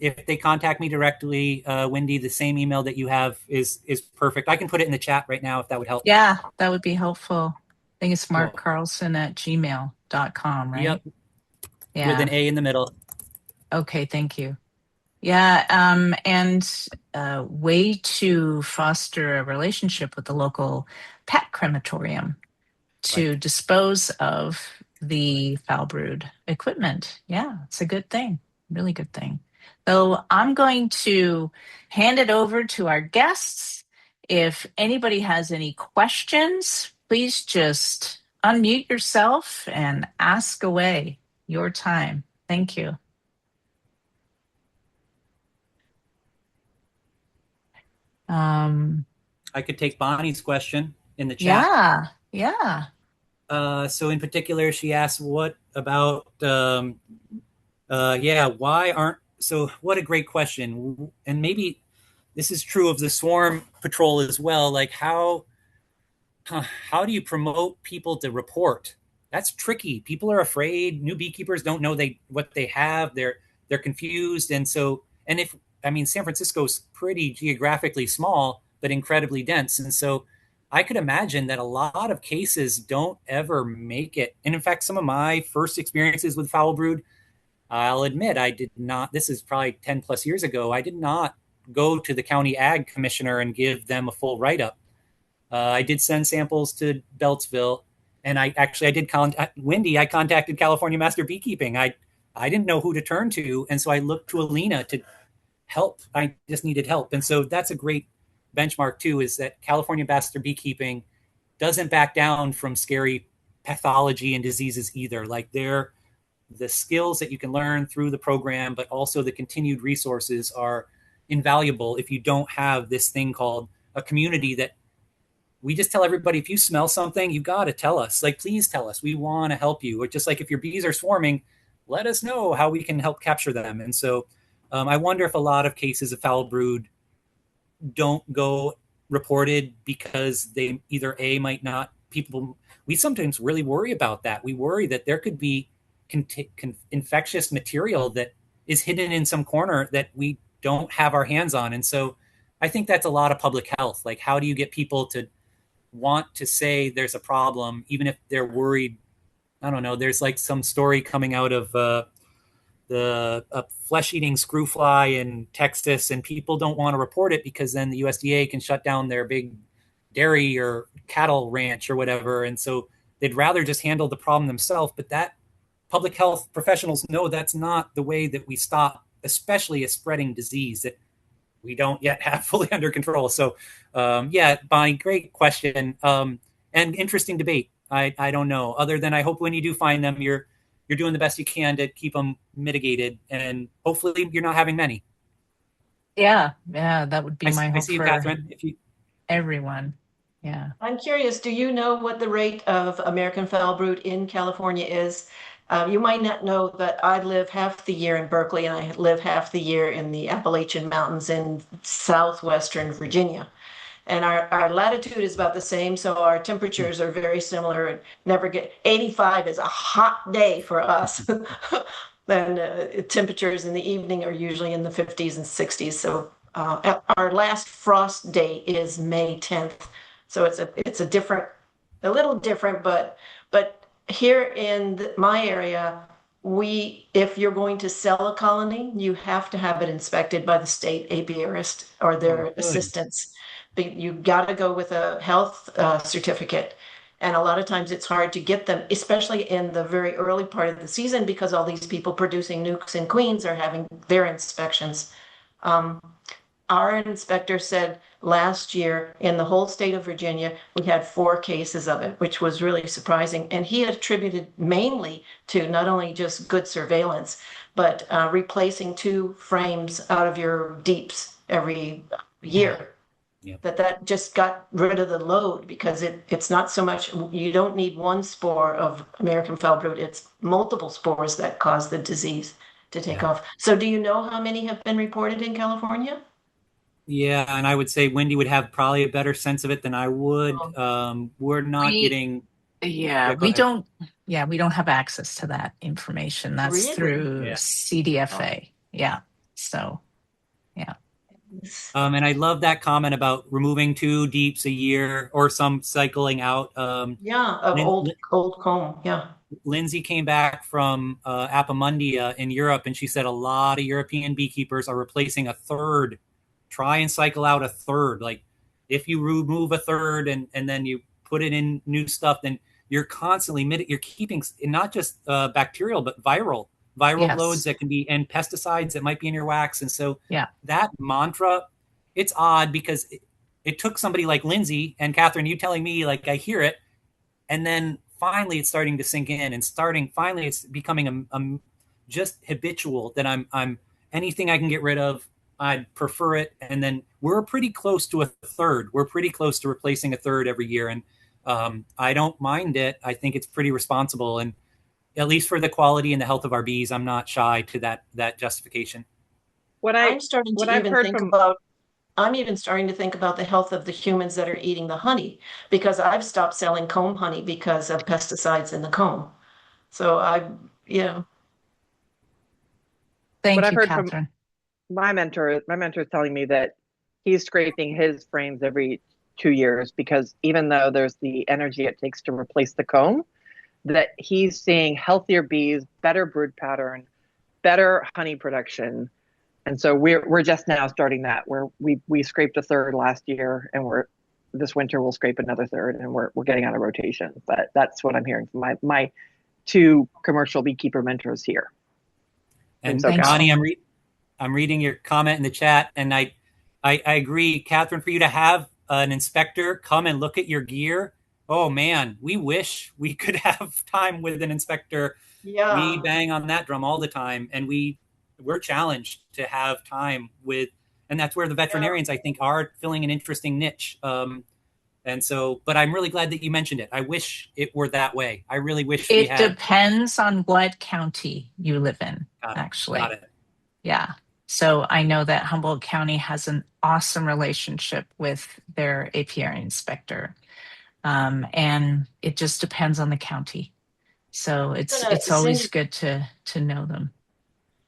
if they contact me directly, Wendy, the same email that you have is perfect. I can put it in the chat right now if that would help. Yeah, that would be helpful. I think it's markcarlson@gmail.com, right? Yep. Yeah. With an A in the middle. Okay, thank you. Yeah, and a way to foster a relationship with the local pet crematorium to dispose of the foul brewed equipment. Yeah, it's a good thing, really good thing. So I'm going to hand it over to our guests. If anybody has any questions, please just unmute yourself and ask away. Your time. Thank you. I could take Bonnie's question in the chat. Yeah. So in particular, she asked, what about, why aren't, so what a great question. And maybe this is true of the swarm patrol as well. Like how do you promote people to report? That's tricky. People are afraid. New beekeepers don't know what they have. They're confused. And so, San Francisco's pretty geographically small, but incredibly dense. And so I could imagine that a lot of cases don't ever make it. And in fact, some of my first experiences with foul brood, I'll admit, I did not, this is probably 10 plus years ago, I did not go to the county ag commissioner and give them a full write-up. I did send samples to Beltsville, and I did contact Wendy. I contacted California Master Beekeeping. I didn't know who to turn to, and so I looked to Alina to help. I just needed help. And so that's a great benchmark too, is that California Master Beekeeping doesn't back down from scary pathology and diseases either. Like they're the skills that you can learn through the program, but also the continued resources are invaluable if you don't have this thing called a community that we just tell everybody, if you smell something, you got to tell us. Like, please tell us. We want to help you. Or just like if your bees are swarming, let us know how we can help capture them. And so I wonder if a lot of cases of foul brood don't go reported because they either might not, people, we sometimes really worry about that. We worry that there could be infectious material that is hidden in some corner that we don't have our hands on. And so I think that's a lot of public health. Like, how do you get people to want to say there's a problem, even if they're worried? I don't know. There's like some story coming out of the flesh-eating screw fly in Texas, and people don't want to report it because then the USDA can shut down their big dairy or cattle ranch or whatever. And so they'd rather just handle the problem themselves. But that public health professionals know that's not the way that we stop, especially a spreading disease that we don't yet have fully under control. So yeah, Bonnie, great question. And interesting debate. I don't know, other than I hope when you do find them, you're doing the best you can to keep them mitigated, and hopefully you're not having many. Yeah, that would be my hope. I see you, Catherine. Everyone. Yeah. I'm curious, do you know what the rate of American foul brood in California is? You might not know that I live half the year in Berkeley and I live half the year in the Appalachian Mountains in southwestern Virginia. And our latitude is about the same, so our temperatures are very similar. Never get 85 is a hot day for us. Then temperatures in the evening are usually in the 50s and 60s. So our last frost day is May 10th. So it's a little different, but here in my area, if you're going to sell a colony, you have to have it inspected by the state apiarist or their assistants. You got to go with a health certificate. And a lot of times it's hard to get them, especially in the very early part of the season, because all these people producing nukes and queens are having their inspections. Our inspector said last year in the whole state of Virginia, we had 4 cases of it, which was really surprising. And he attributed mainly to not only just good surveillance, but replacing 2 frames out of your deeps every year. Yep. That just got rid of the load, because it's not so much, you don't need one spore of American foul brood, it's multiple spores that cause the disease to take off. So do you know how many have been reported in California? Yeah, and I would say Wendy would have probably a better sense of it than I would. We're not getting... Yeah, we don't have access to that information. That's through CDFA. Yeah. So, yeah. And I love that comment about removing 2 deeps a year or some cycling out. Old comb. Yeah. Lindsay came back from Appamundia in Europe, and she said a lot of European beekeepers are replacing a third. Try and cycle out a third. Like, if you remove a third and then you put it in new stuff, then you're constantly you're keeping not just bacterial but viral loads that can be, and pesticides that might be in your wax. And so that mantra, it's odd because it took somebody like Lindsay and Catherine, you telling me, like, I hear it, and then finally it's starting to sink in, and finally it's becoming just habitual that I'm anything I can get rid of, I'd prefer it. And then we're pretty close to a third. We're pretty close to replacing a third every year. And I don't mind it. I think it's pretty responsible. And at least for the quality and the health of our bees, I'm not shy to that justification. I'm even starting to think about the health of the humans that are eating the honey, because I've stopped selling comb honey because of pesticides in the comb. So Thank you, Catherine. My mentor is telling me that he's scraping his frames every 2 years, because even though there's the energy it takes to replace the comb, that he's seeing healthier bees, better brood pattern, better honey production. And so we're just now starting that, where we scraped a third last year, and this winter we'll scrape another third, and we're getting on a rotation. But that's what I'm hearing from my 2 commercial beekeeper mentors here. And so, Bonnie, I'm reading your comment in the chat, and I agree, Catherine, for you to have an inspector come and look at your gear. Oh man, we wish we could have time with an inspector we Yeah. bang on that drum all the time, and we're challenged to have time with, and that's where the Yeah. veterinarians, I think, are filling an interesting niche. And so, but I'm really glad that you mentioned it. I wish it were that way. I really wish we It had. depends on what county you live in, Got it. Got actually. it. Yeah. So I know that Humboldt County has an awesome relationship with their apiary inspector. And it just depends on the county. So it's always good to know them.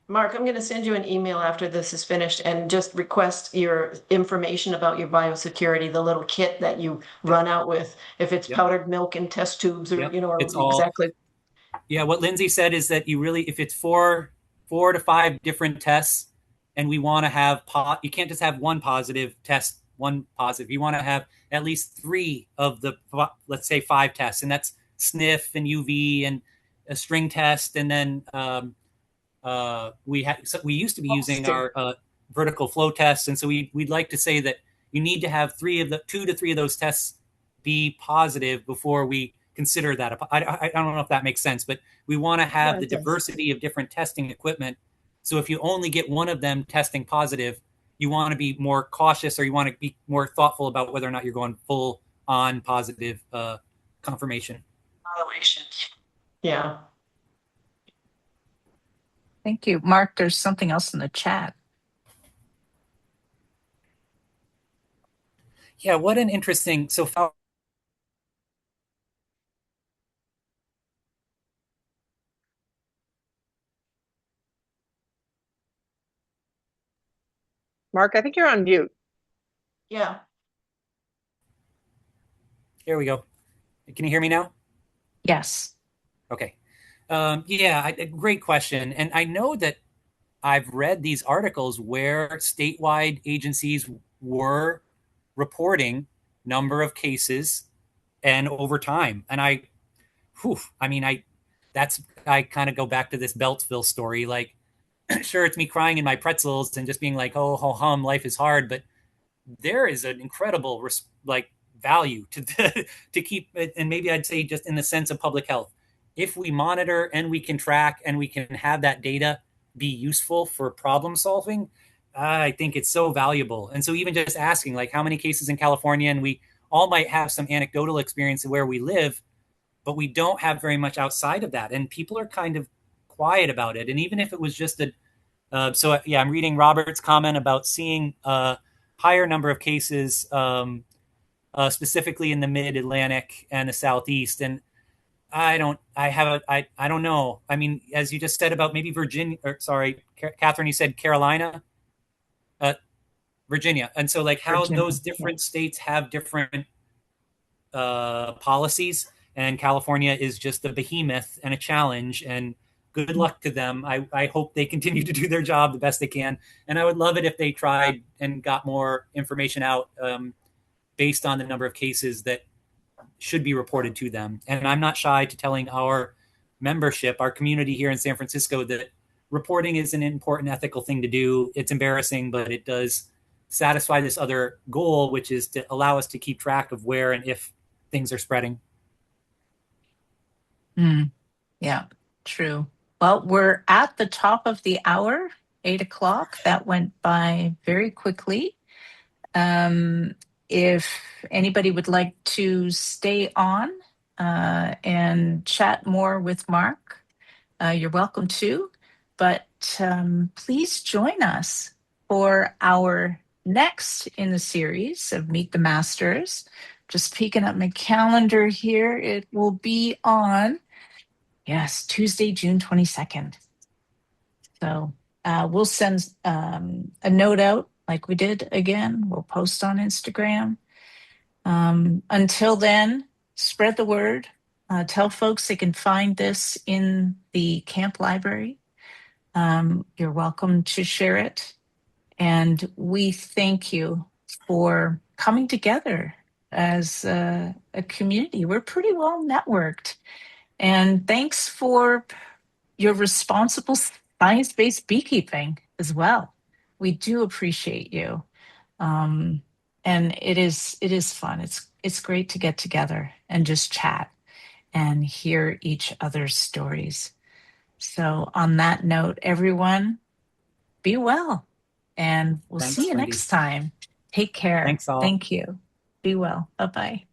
Mark, I'm going to send you an email after this is finished and just request your information about your biosecurity, the little kit that you run out with, if it's Yep. powdered milk in test tubes or, Yep. or It's all exactly. Yeah, what Lindsay said is that you really, if it's four to five different tests, and we want to have, you can't just have one positive test, one positive. You want to have at least three of the, let's say, five tests, and that's sniff and UV and a string test, and then we used to be using our vertical flow tests, and so we'd like to say that you need to have two to three of those tests be positive before we consider that. I don't know if that makes sense, but we want to have the diversity of different testing equipment. So if you only get one of them testing positive, you want to be more cautious, or you want to be more thoughtful about whether or not you're going full on positive confirmation. Yeah. Thank you. Mark, there's something else in the chat. Yeah, what an interesting, so Mark, I think you're on mute. Yeah. Here we go. Can you hear me now? Yes. Okay. Yeah, great question. And I know that I've read these articles where statewide agencies were reporting number of cases and over time. And I kind of go back to this Beltsville story. Like, sure, it's me crying in my pretzels and just being like, oh, ho hum, life is hard. But there is an incredible value to to keep it, and maybe I'd say just in the sense of public health, if we monitor and we can track and we can have that data be useful for problem solving, I think it's so valuable. And so even just asking, like, how many cases in California, and we all might have some anecdotal experience of where we live, but we don't have very much outside of that, and people are kind of quiet about it. And even if it was just I'm reading Robert's comment about seeing a higher number of cases, specifically in the Mid-Atlantic and the Southeast. And I don't know. I mean, as you just said about maybe Virginia, or sorry, Catherine, you said Carolina, Virginia. And so, like, how Virginia, those different states have different policies, and California is just a behemoth and a challenge, and good luck to them. I hope they continue to do their job the best they can. And I would love it if they tried and got more information out based on the number of cases that should be reported to them. And I'm not shy to telling our membership, our community here in San Francisco, that reporting is an important ethical thing to do. It's embarrassing, but it does satisfy this other goal, which is to allow us to keep track of where and if things are spreading. Yeah, true. Well, we're at the top of the hour, 8:00. That went by very quickly. If anybody would like to stay on and chat more with Mark, you're welcome to. But please join us for our next in the series of Meet the Masters. Just peeking at my calendar here. It will be on, yes, Tuesday, June 22nd. So we'll send a note out like we did again. We'll post on Instagram. Until then, spread the word. Tell folks they can find this in the camp library. You're welcome to share it. And we thank you for coming together as a community. We're pretty well networked. And thanks for your responsible science-based beekeeping as well. We do appreciate you. And it is fun. It's great to get together and just chat and hear each other's stories. So on that note, everyone, be well, and we'll Thanks, see you Wendy. next time. Take care. Thanks all. Thank you. Be well. Bye-bye.